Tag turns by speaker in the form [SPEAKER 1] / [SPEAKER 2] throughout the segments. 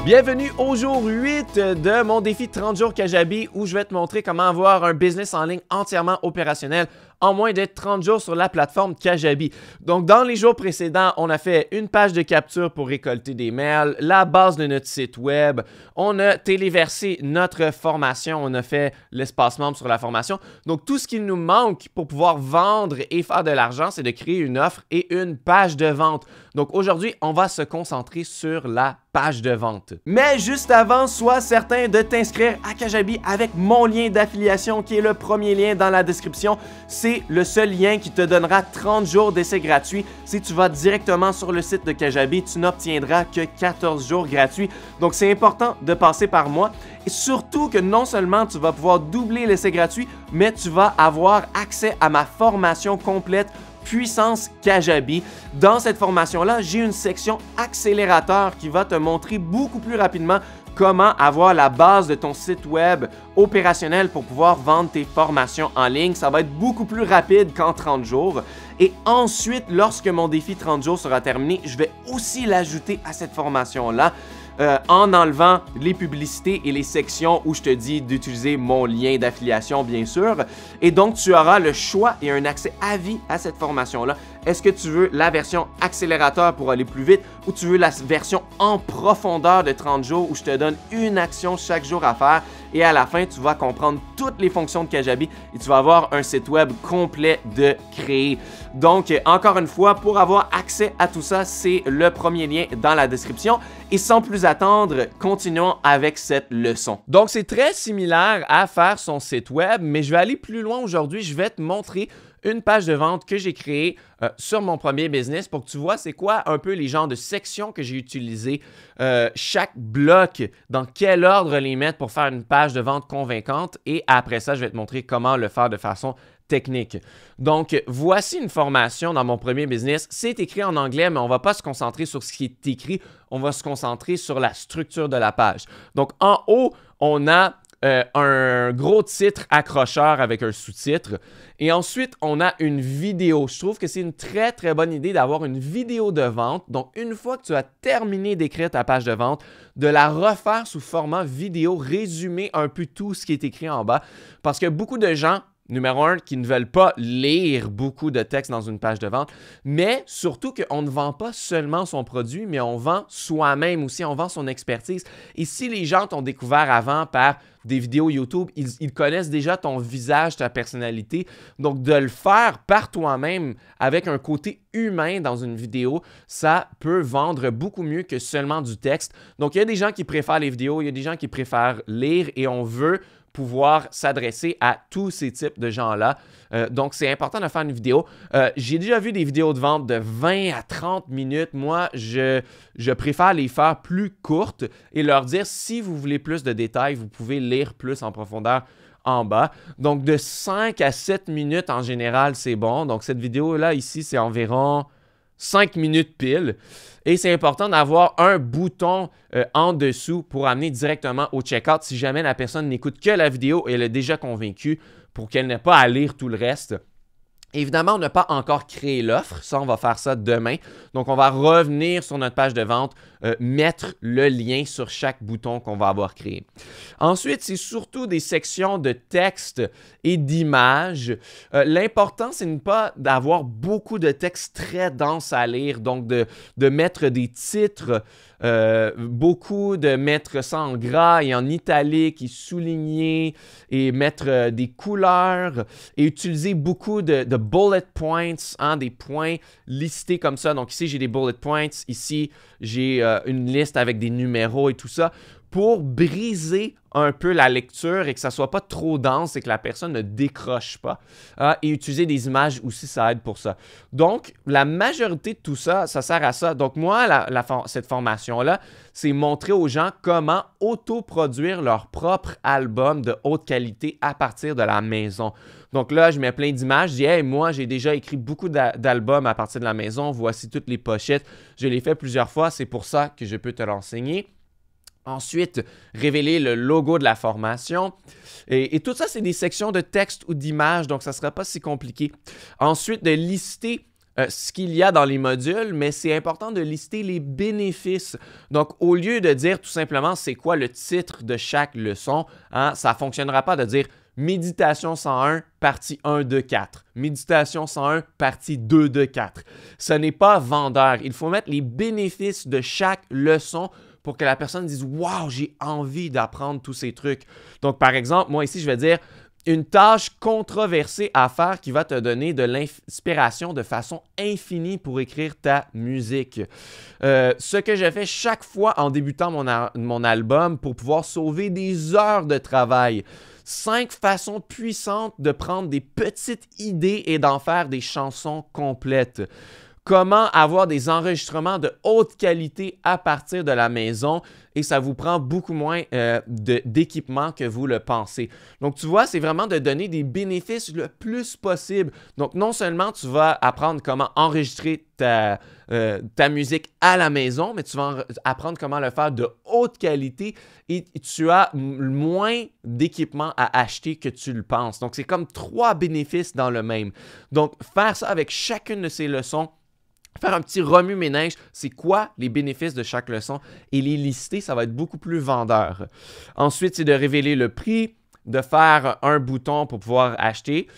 [SPEAKER 1] Bienvenue au jour 8 de mon défi 30 jours Kajabi où je vais te montrer comment avoir un business en ligne entièrement opérationnel en moins de 30 jours sur la plateforme Kajabi. Donc, dans les jours précédents, on a fait une page de capture pour récolter des mails, la base de notre site web, on a téléversé notre formation, on a fait l'espace membre sur la formation. Donc, tout ce qu'il nous manque pour pouvoir vendre et faire de l'argent, c'est de créer une offre et une page de vente. Donc, aujourd'hui, on va se concentrer sur la page de vente. Mais juste avant, sois certain de t'inscrire à Kajabi avec mon lien d'affiliation qui est le premier lien dans la description. C'est le seul lien qui te donnera 30 jours d'essai gratuit. Si tu vas directement sur le site de Kajabi, tu n'obtiendras que 14 jours gratuits. Donc, c'est important de passer par moi. Et surtout que non seulement tu vas pouvoir doubler l'essai gratuit, mais tu vas avoir accès à ma formation complète Puissance Kajabi. Dans cette formation-là, j'ai une section accélérateur qui va te montrer beaucoup plus rapidement comment avoir la base de ton site web opérationnel pour pouvoir vendre tes formations en ligne. Ça va être beaucoup plus rapide qu'en 30 jours. Et ensuite, lorsque mon défi 30 jours sera terminé, je vais aussi l'ajouter à cette formation-là. En enlevant les publicités et les sections où je te dis d'utiliser mon lien d'affiliation, bien sûr. Et donc, tu auras le choix et un accès à vie à cette formation-là. Est-ce que tu veux la version accélérateur pour aller plus vite ou tu veux la version en profondeur de 30 jours où je te donne une action chaque jour à faire et à la fin, tu vas comprendre toutes les fonctions de Kajabi et tu vas avoir un site web complet de créer. Donc, encore une fois, pour avoir accès à tout ça, c'est le premier lien dans la description. Et sans plus attendre, continuons avec cette leçon. Donc, c'est très similaire à faire son site web, mais je vais aller plus loin aujourd'hui. Je vais te montrer une page de vente que j'ai créée sur mon premier business pour que tu vois c'est quoi un peu les genres de sections que j'ai utilisées, chaque bloc, dans quel ordre les mettre pour faire une page de vente convaincante et après ça, je vais te montrer comment le faire de façon technique. Donc, voici une formation dans mon premier business. C'est écrit en anglais, mais on ne va pas se concentrer sur ce qui est écrit, on va se concentrer sur la structure de la page. Donc, en haut, on a un gros titre accrocheur avec un sous-titre. Et ensuite, on a une vidéo. Je trouve que c'est une très, très bonne idée d'avoir une vidéo de vente. Donc, une fois que tu as terminé d'écrire ta page de vente, de la refaire sous format vidéo, résumer un peu tout ce qui est écrit en bas. Parce que beaucoup de gens, numéro 1, qui ne veulent pas lire beaucoup de texte dans une page de vente, mais surtout qu'on ne vend pas seulement son produit, mais on vend soi-même aussi, on vend son expertise. Et si les gens t'ont découvert avant par des vidéos YouTube, ils connaissent déjà ton visage, ta personnalité. Donc, de le faire par toi-même avec un côté humain dans une vidéo, ça peut vendre beaucoup mieux que seulement du texte. Donc, il y a des gens qui préfèrent les vidéos, il y a des gens qui préfèrent lire et on veut pouvoir s'adresser à tous ces types de gens-là. Donc, c'est important de faire une vidéo. J'ai déjà vu des vidéos de vente de 20 à 30 minutes. Moi, je préfère les faire plus courtes et leur dire si vous voulez plus de détails, vous pouvez lire plus en profondeur en bas. Donc, de 5 à 7 minutes en général, c'est bon. Donc, cette vidéo-là, ici, c'est environ 5 minutes pile. Et c'est important d'avoir un bouton en dessous pour amener directement au checkout si jamais la personne n'écoute que la vidéo et elle est déjà convaincue pour qu'elle n'ait pas à lire tout le reste. Évidemment, on n'a pas encore créé l'offre. Ça, on va faire ça demain. Donc, on va revenir sur notre page de vente, mettre le lien sur chaque bouton qu'on va avoir créé. Ensuite, c'est surtout des sections de texte et d'images. L'important, c'est ne pas d'avoir beaucoup de texte très dense à lire. Donc, de mettre des titres, beaucoup de mettre ça en gras et en italique et souligner et mettre des couleurs et utiliser beaucoup de bullet points, hein, des points listés comme ça. Donc ici, j'ai des bullet points. Ici, j'ai une liste avec des numéros et tout ça pour briser un peu la lecture et que ça ne soit pas trop dense et que la personne ne décroche pas. Et utiliser des images aussi, ça aide pour ça. Donc, la majorité de tout ça, ça sert à ça. Donc, moi, cette formation-là, c'est montrer aux gens comment autoproduire leur propre album de haute qualité à partir de la maison. Donc là, je mets plein d'images. Je dis, hey, moi, j'ai déjà écrit beaucoup d'albums à partir de la maison. Voici toutes les pochettes. Je l'ai fait plusieurs fois. C'est pour ça que je peux te l'enseigner. Ensuite, révéler le logo de la formation. Et tout ça, c'est des sections de texte ou d'images, donc ça ne sera pas si compliqué. Ensuite, de lister ce qu'il y a dans les modules, mais c'est important de lister les bénéfices. Donc, au lieu de dire tout simplement c'est quoi le titre de chaque leçon, hein, ça ne fonctionnera pas de dire Méditation 101, partie 1 de 4. Méditation 101, partie 2 de 4. Ce n'est pas vendeur. Il faut mettre les bénéfices de chaque leçon pour que la personne dise « Wow, j'ai envie d'apprendre tous ces trucs. » Donc, par exemple, moi ici, je vais dire une tâche controversée à faire qui va te donner de l'inspiration de façon infinie pour écrire ta musique. Ce que je fais chaque fois en débutant mon album pour pouvoir sauver des heures de travail. 5 façons puissantes de prendre des petites idées et d'en faire des chansons complètes. Comment avoir des enregistrements de haute qualité à partir de la maison et ça vous prend beaucoup moins d'équipement que vous le pensez. Donc, tu vois, c'est vraiment de donner des bénéfices le plus possible. Donc, non seulement tu vas apprendre comment enregistrer ta musique à la maison, mais tu vas apprendre comment le faire de haute qualité et tu as moins d'équipement à acheter que tu le penses. Donc, c'est comme 3 bénéfices dans le même. Donc, faire ça avec chacune de ces leçons, faire un petit remue-ménage, c'est quoi les bénéfices de chaque leçon et les lister, ça va être beaucoup plus vendeur. Ensuite, c'est de révéler le prix, de faire un bouton pour pouvoir acheter,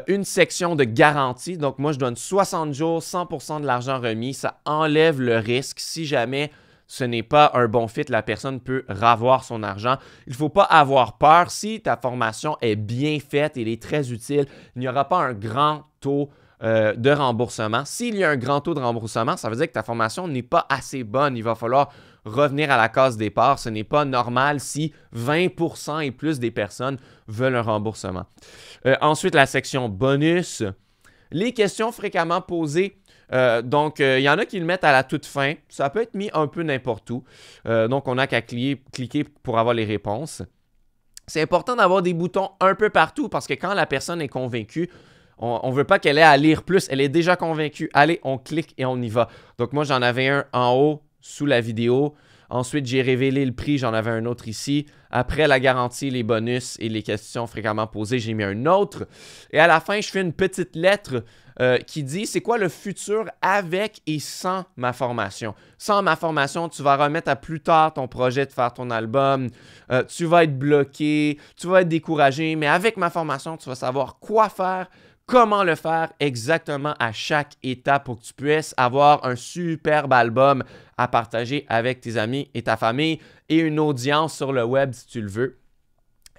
[SPEAKER 1] une section de garantie. Donc, moi, je donne 60 jours, 100% de l'argent remis. Ça enlève le risque. Si jamais ce n'est pas un bon fit, la personne peut ravoir son argent. Il ne faut pas avoir peur. Si ta formation est bien faite et elle est très utile, il n'y aura pas un grand taux de remboursement. S'il y a un grand taux de remboursement, ça veut dire que ta formation n'est pas assez bonne. Il va falloir revenir à la case départ. Ce n'est pas normal si 20% et plus des personnes veulent un remboursement. Ensuite, la section bonus. Les questions fréquemment posées. Donc, il y en a qui le mettent à la toute fin. Ça peut être mis un peu n'importe où. Donc, on n'a qu'à cliquer pour avoir les réponses. C'est important d'avoir des boutons un peu partout parce que quand la personne est convaincue, on ne veut pas qu'elle ait à lire plus. Elle est déjà convaincue. Allez, on clique et on y va. Donc, moi, j'en avais un en haut sous la vidéo. Ensuite, j'ai révélé le prix. J'en avais un autre ici. Après la garantie, les bonus et les questions fréquemment posées, j'ai mis un autre. Et à la fin, je fais une petite lettre qui dit c'est quoi le futur avec et sans ma formation. Sans ma formation, tu vas remettre à plus tard ton projet de faire ton album. Tu vas être bloqué. Tu vas être découragé. Mais avec ma formation, tu vas savoir quoi faire. Comment le faire exactement à chaque étape pour que tu puisses avoir un superbe album à partager avec tes amis et ta famille et une audience sur le web si tu le veux.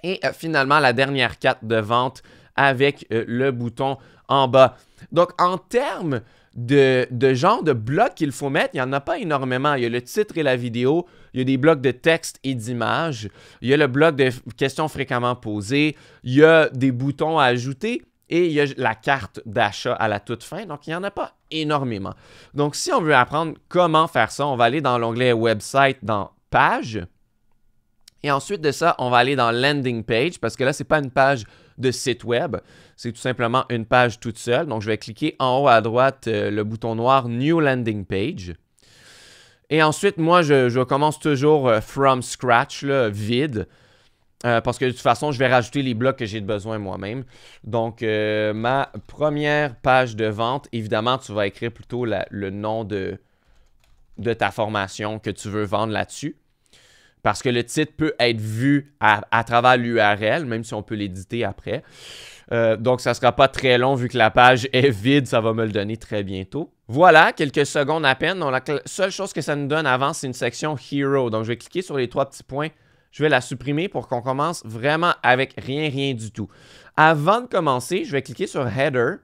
[SPEAKER 1] Et finalement, la dernière carte de vente avec le bouton en bas. Donc, en termes de genre de blocs qu'il faut mettre, il n'y en a pas énormément. Il y a le titre et la vidéo, il y a des blocs de texte et d'images, il y a le bloc de questions fréquemment posées, il y a des boutons à ajouter. Et il y a la carte d'achat à la toute fin. Donc, il n'y en a pas énormément. Donc, si on veut apprendre comment faire ça, on va aller dans l'onglet « Website » dans « Page ». Et ensuite de ça, on va aller dans « Landing page » parce que là, ce n'est pas une page de site web. C'est tout simplement une page toute seule. Donc, je vais cliquer en haut à droite le bouton noir « New Landing page ». Et ensuite, moi, je commence toujours « From scratch », là, vide. Parce que de toute façon, je vais rajouter les blocs que j'ai besoin moi-même. Donc, ma première page de vente, évidemment, tu vas écrire plutôt le nom de ta formation que tu veux vendre là-dessus. Parce que le titre peut être vu à travers l'URL, même si on peut l'éditer après. Donc, ça ne sera pas très long vu que la page est vide. Ça va me le donner très bientôt. Voilà, quelques secondes à peine. Donc, la seule chose que ça nous donne avant, c'est une section Hero. Donc, je vais cliquer sur les 3 petits points. Je vais la supprimer pour qu'on commence vraiment avec rien du tout. Avant de commencer, je vais cliquer sur Header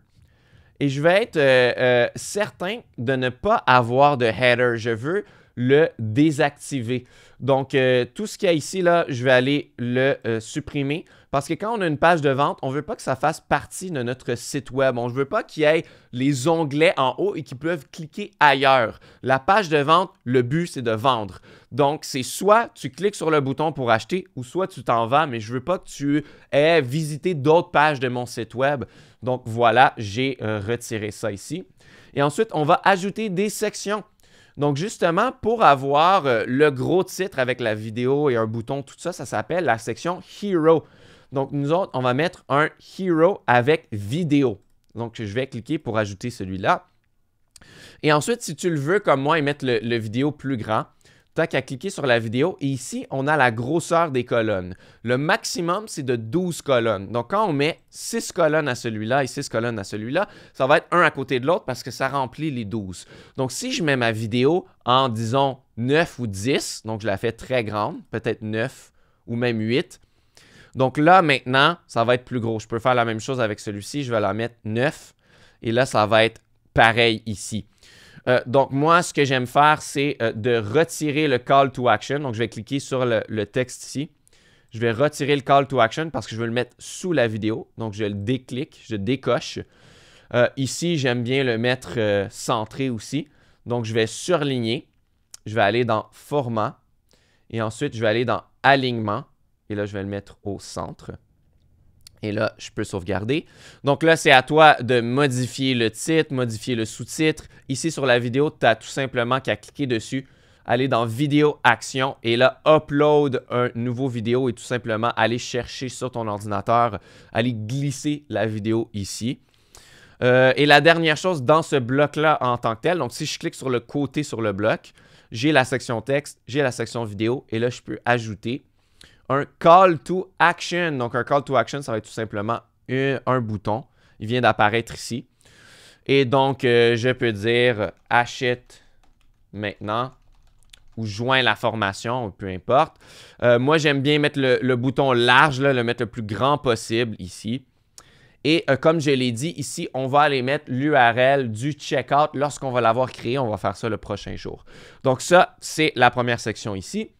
[SPEAKER 1] et je vais être certain de ne pas avoir de header. Je veux le désactiver. Donc, tout ce qu'il y a ici, là, je vais aller le supprimer parce que quand on a une page de vente, on ne veut pas que ça fasse partie de notre site web. On ne veut pas qu'il y ait les onglets en haut et qu'ils peuvent cliquer ailleurs. La page de vente, le but, c'est de vendre. Donc, c'est soit tu cliques sur le bouton pour acheter ou soit tu t'en vas, mais je ne veux pas que tu aies visité d'autres pages de mon site web. Donc, voilà, j'ai retiré ça ici. Et ensuite, on va ajouter des sections. Donc, justement, pour avoir le gros titre avec la vidéo et un bouton, tout ça, ça s'appelle la section Hero. Donc, nous autres, on va mettre un Hero avec vidéo. Donc, je vais cliquer pour ajouter celui-là. Et ensuite, si tu le veux comme moi et mettre le vidéo plus grand, tu n'as qu'à cliquer sur la vidéo et ici, on a la grosseur des colonnes. Le maximum, c'est de 12 colonnes. Donc, quand on met 6 colonnes à celui-là et 6 colonnes à celui-là, ça va être un à côté de l'autre parce que ça remplit les 12. Donc, si je mets ma vidéo en, disons, 9 ou 10, donc je la fais très grande, peut-être 9 ou même 8. Donc là, maintenant, ça va être plus gros. Je peux faire la même chose avec celui-ci. Je vais la mettre 9 et là, ça va être pareil ici. Donc, moi, ce que j'aime faire, c'est de retirer le call to action. Donc, je vais cliquer sur le texte ici. Je vais retirer le call to action parce que je veux le mettre sous la vidéo. Donc, je le déclique, je décoche. Ici, j'aime bien le mettre centré aussi. Donc, je vais surligner. Je vais aller dans Format. Et ensuite, je vais aller dans Alignement. Et là, je vais le mettre au centre. Et là, je peux sauvegarder. Donc là, c'est à toi de modifier le titre, modifier le sous-titre. Ici, sur la vidéo, tu as tout simplement qu'à cliquer dessus, aller dans Vidéo Action et là, upload un nouveau vidéo et tout simplement aller chercher sur ton ordinateur, aller glisser la vidéo ici. Et la dernière chose dans ce bloc-là en tant que tel, donc si je clique sur le côté sur le bloc, j'ai la section texte, j'ai la section vidéo et là, je peux ajouter un call to action. Donc, un call to action, ça va être tout simplement un bouton. Il vient d'apparaître ici. Et donc, je peux dire achète maintenant ou joins la formation, peu importe. Moi, j'aime bien mettre le bouton large, là, le mettre le plus grand possible ici. Et comme je l'ai dit ici, on va aller mettre l'URL du checkout lorsqu'on va l'avoir créé. On va faire ça le prochain jour. Donc, ça, c'est la première section ici.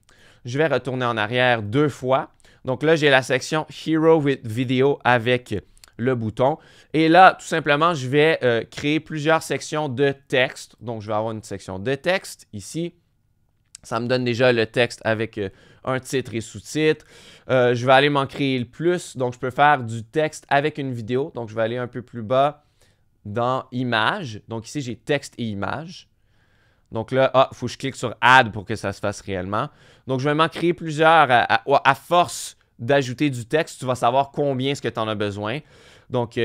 [SPEAKER 1] Je vais retourner en arrière 2 fois. Donc là, j'ai la section Hero with Video avec le bouton. Et là, tout simplement, je vais créer plusieurs sections de texte. Donc, je vais avoir une section de texte ici. Ça me donne déjà le texte avec un titre et sous-titre. Je vais aller m'en créer le plus. Donc, je peux faire du texte avec une vidéo. Donc, je vais aller un peu plus bas dans Images. Donc, ici, j'ai texte et images. Donc là, il faut que je clique sur Add pour que ça se fasse réellement. Donc, je vais m'en créer plusieurs. À force d'ajouter du texte, tu vas savoir combien est-ce que tu en as besoin. Donc,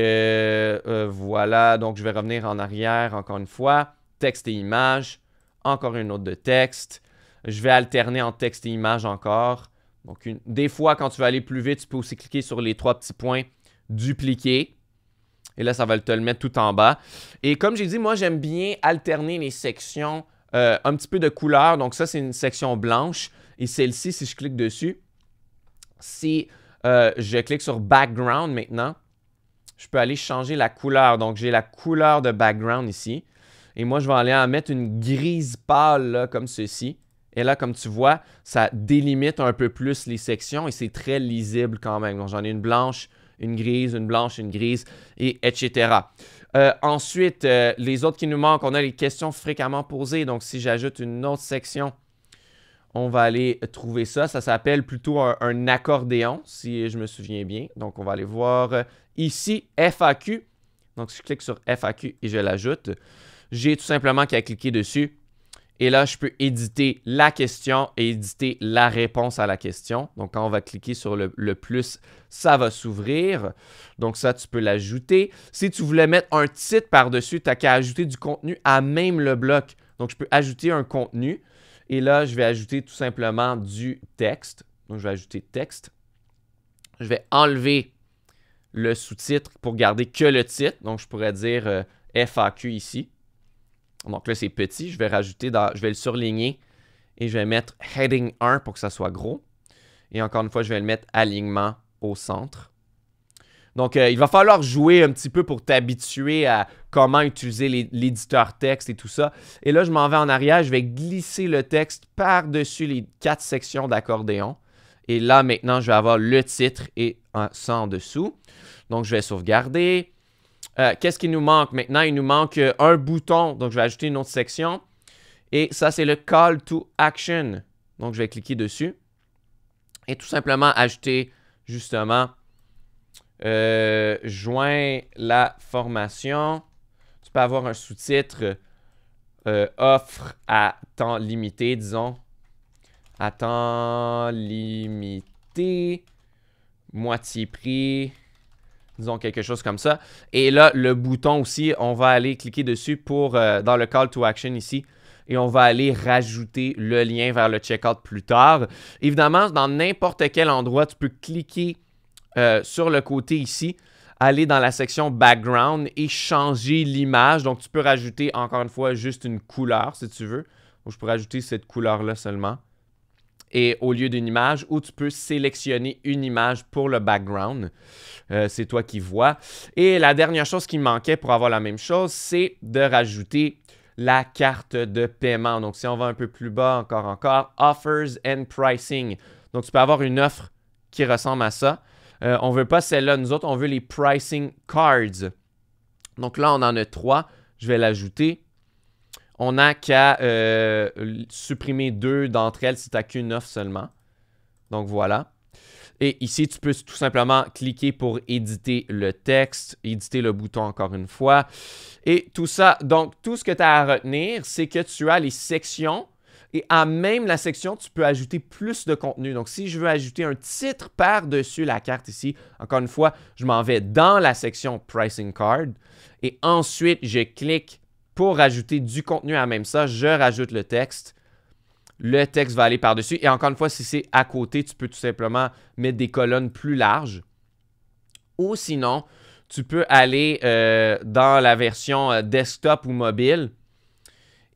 [SPEAKER 1] voilà. Donc, je vais revenir en arrière encore une fois. Texte et image. Encore une autre de texte. Je vais alterner en texte et image encore. Donc, des fois, quand tu vas aller plus vite, tu peux aussi cliquer sur les 3 petits points, dupliquer. Et là, ça va te le mettre tout en bas. Et comme j'ai dit, moi, j'aime bien alterner les sections un petit peu de couleur. Donc, ça, c'est une section blanche. Et celle-ci, si je clique dessus, si je clique sur Background maintenant, je peux aller changer la couleur. Donc, j'ai la couleur de background ici. Et moi, je vais aller en mettre une grise pâle, là, comme ceci. Et là, comme tu vois, ça délimite un peu plus les sections et c'est très lisible quand même. Donc, j'en ai une blanche, une grise, une blanche, une grise, et etc. Ensuite, les autres qui nous manquent, on a les questions fréquemment posées. Donc, si j'ajoute une autre section, on va aller trouver ça. Ça s'appelle plutôt un accordéon, si je me souviens bien. Donc, on va aller voir ici, FAQ. Donc, si je clique sur FAQ et je l'ajoute, j'ai tout simplement qu'à cliquer dessus. Et là, je peux éditer la question et éditer la réponse à la question. Donc, quand on va cliquer sur le plus, ça va s'ouvrir. Donc, ça, tu peux l'ajouter. Si tu voulais mettre un titre par-dessus, tu n'as qu'à ajouter du contenu à même le bloc. Donc, je peux ajouter un contenu. Et là, je vais ajouter tout simplement du texte. Donc, je vais ajouter texte. Je vais enlever le sous-titre pour garder que le titre. Donc, je pourrais dire FAQ ici. Donc là, c'est petit. Je vais rajouter, je vais le surligner et je vais mettre Heading 1 pour que ça soit gros. Et encore une fois, je vais le mettre Alignement au centre. Donc, il va falloir jouer un petit peu pour t'habituer à comment utiliser l'éditeur texte et tout ça. Et là, je m'en vais en arrière. Je vais glisser le texte par-dessus les 4 sections d'accordéon. Et là, maintenant, je vais avoir le titre et ça en dessous. Donc, je vais sauvegarder. Qu'est-ce qui nous manque maintenant? Il nous manque un bouton. Donc, je vais ajouter une autre section. Et ça, c'est le Call to Action. Donc, je vais cliquer dessus. Et tout simplement ajouter, justement, joins la formation. Tu peux avoir un sous-titre offre à temps limité, disons. À temps limité. Moitié prix. Disons quelque chose comme ça. Et là, le bouton aussi, on va aller cliquer dessus pour dans le call to action ici. Et on va aller rajouter le lien vers le checkout plus tard. Évidemment, dans n'importe quel endroit, tu peux cliquer sur le côté ici, aller dans la section background et changer l'image. Donc, tu peux rajouter encore une fois juste une couleur si tu veux. Donc, je peux rajouter cette couleur-là seulement. Et au lieu d'une image, ou tu peux sélectionner une image pour le background. C'est toi qui vois. Et la dernière chose qui me manquait pour avoir la même chose, c'est de rajouter la carte de paiement. Donc, si on va un peu plus bas, encore, Offers and Pricing. Donc, tu peux avoir une offre qui ressemble à ça. On ne veut pas celle-là. Nous autres, on veut les Pricing Cards. Donc là, on en a 3. Je vais l'ajouter. On n'a qu'à supprimer 2 d'entre elles si tu n'as qu'une offre seulement. Donc, voilà. Et ici, tu peux tout simplement cliquer pour éditer le texte, éditer le bouton encore une fois. Et tout ça, donc tout ce que tu as à retenir, c'est que tu as les sections et à même la section, tu peux ajouter plus de contenu. Donc, si je veux ajouter un titre par-dessus la carte ici, encore une fois, je m'en vais dans la section Pricing Card et ensuite, je clique pour rajouter du contenu à même ça. Je rajoute le texte. Le texte va aller par-dessus. Et encore une fois, si c'est à côté, tu peux tout simplement mettre des colonnes plus larges. Ou sinon, tu peux aller dans la version desktop ou mobile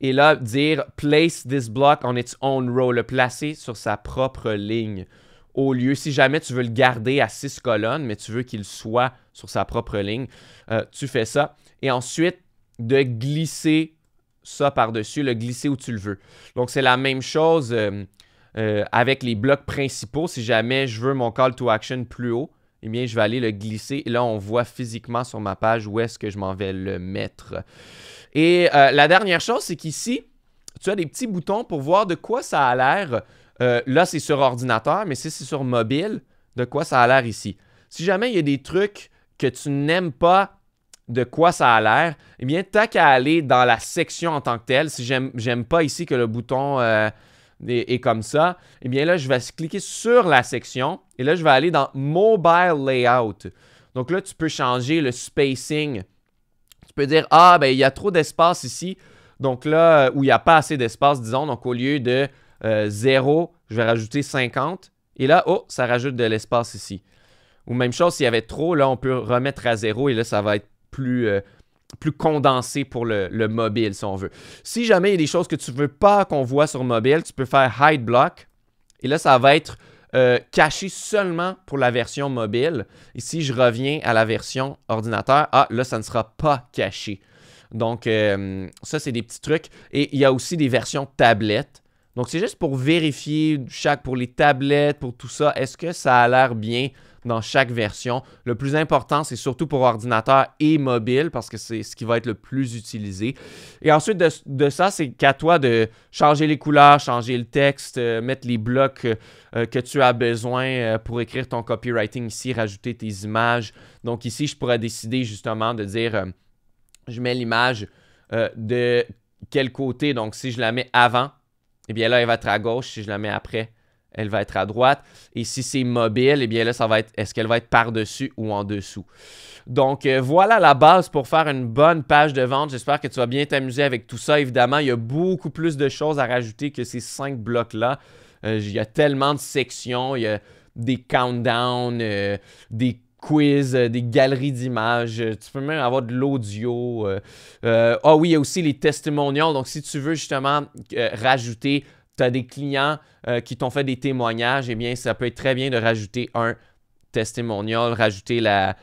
[SPEAKER 1] et là, dire « Place this block on its own row », le placer sur sa propre ligne. Au lieu, si jamais tu veux le garder à 6 colonnes, mais tu veux qu'il soit sur sa propre ligne, tu fais ça. Et ensuite, de glisser ça par-dessus, le glisser où tu le veux. Donc, c'est la même chose avec les blocs principaux. Si jamais je veux mon call to action plus haut, eh bien, je vais aller le glisser. Et là, on voit physiquement sur ma page où est-ce que je m'en vais le mettre. Et la dernière chose, c'est qu'ici, tu as des petits boutons pour voir de quoi ça a l'air. Là, c'est sur ordinateur, mais si c'est sur mobile, de quoi ça a l'air ici. Si jamais il y a des trucs que tu n'aimes pas de quoi ça a l'air, eh bien, t'as qu'à aller dans la section en tant que telle. Si j'aime pas ici que le bouton est comme ça, eh bien là, je vais cliquer sur la section et là, je vais aller dans Mobile Layout. Donc là, tu peux changer le spacing. Tu peux dire, ah, ben il y a trop d'espace ici. Donc là, où il n'y a pas assez d'espace, disons. Donc au lieu de 0, je vais rajouter 50. Et là, oh, ça rajoute de l'espace ici. Ou même chose, s'il y avait trop, là, on peut remettre à 0 et là, ça va être plus condensé pour le mobile, si on veut. Si jamais il y a des choses que tu ne veux pas qu'on voit sur mobile, tu peux faire Hide Block. Et là, ça va être caché seulement pour la version mobile. Et si je reviens à la version ordinateur, ah, là, ça ne sera pas caché. Donc, ça, c'est des petits trucs. Et il y a aussi des versions tablettes. Donc, c'est juste pour vérifier pour les tablettes, pour tout ça, est-ce que ça a l'air bien dans chaque version. Le plus important, c'est surtout pour ordinateur et mobile parce que c'est ce qui va être le plus utilisé. Et ensuite de ça, c'est qu'à toi de changer les couleurs, changer le texte, mettre les blocs que tu as besoin pour écrire ton copywriting ici, rajouter tes images. Donc ici, je pourrais décider justement de dire, je mets l'image de quel côté. Donc si je la mets avant, eh bien là, elle va être à gauche. Si je la mets après, elle va être à droite. Et si c'est mobile, eh bien là, ça va être, est-ce qu'elle va être par-dessus ou en dessous? Donc, voilà la base pour faire une bonne page de vente. J'espère que tu vas bien t'amuser avec tout ça. Évidemment, il y a beaucoup plus de choses à rajouter que ces 5 blocs-là. Il y a tellement de sections. Il y a des countdowns, des quiz, des galeries d'images. Tu peux même avoir de l'audio. Ah oui, il y a aussi les testimonials. Donc, si tu veux justement rajouter... Tu as des clients qui t'ont fait des témoignages, eh bien, ça peut être très bien de rajouter un testimonial, rajouter la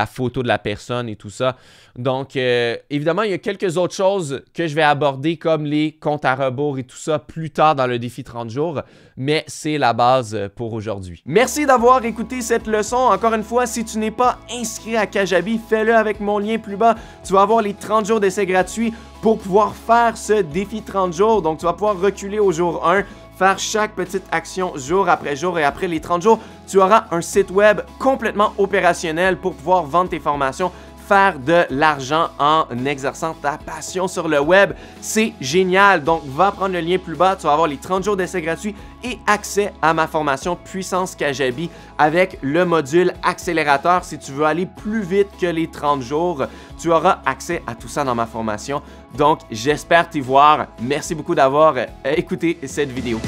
[SPEAKER 1] photo de la personne et tout ça. Donc, évidemment, il y a quelques autres choses que je vais aborder comme les comptes à rebours et tout ça plus tard dans le défi 30 jours, mais c'est la base pour aujourd'hui. Merci d'avoir écouté cette leçon. Encore une fois, si tu n'es pas inscrit à Kajabi, fais-le avec mon lien plus bas. Tu vas avoir les 30 jours d'essai gratuits pour pouvoir faire ce défi 30 jours. Donc, tu vas pouvoir reculer au jour 1, faire chaque petite action jour après jour et après les 30 jours, tu auras un site web complètement opérationnel pour pouvoir vendre tes formations faire de l'argent en exerçant ta passion sur le web. C'est génial. Donc, va prendre le lien plus bas. Tu vas avoir les 30 jours d'essai gratuits et accès à ma formation Puissance Kajabi avec le module accélérateur. Si tu veux aller plus vite que les 30 jours, tu auras accès à tout ça dans ma formation. Donc, j'espère t'y voir. Merci beaucoup d'avoir écouté cette vidéo.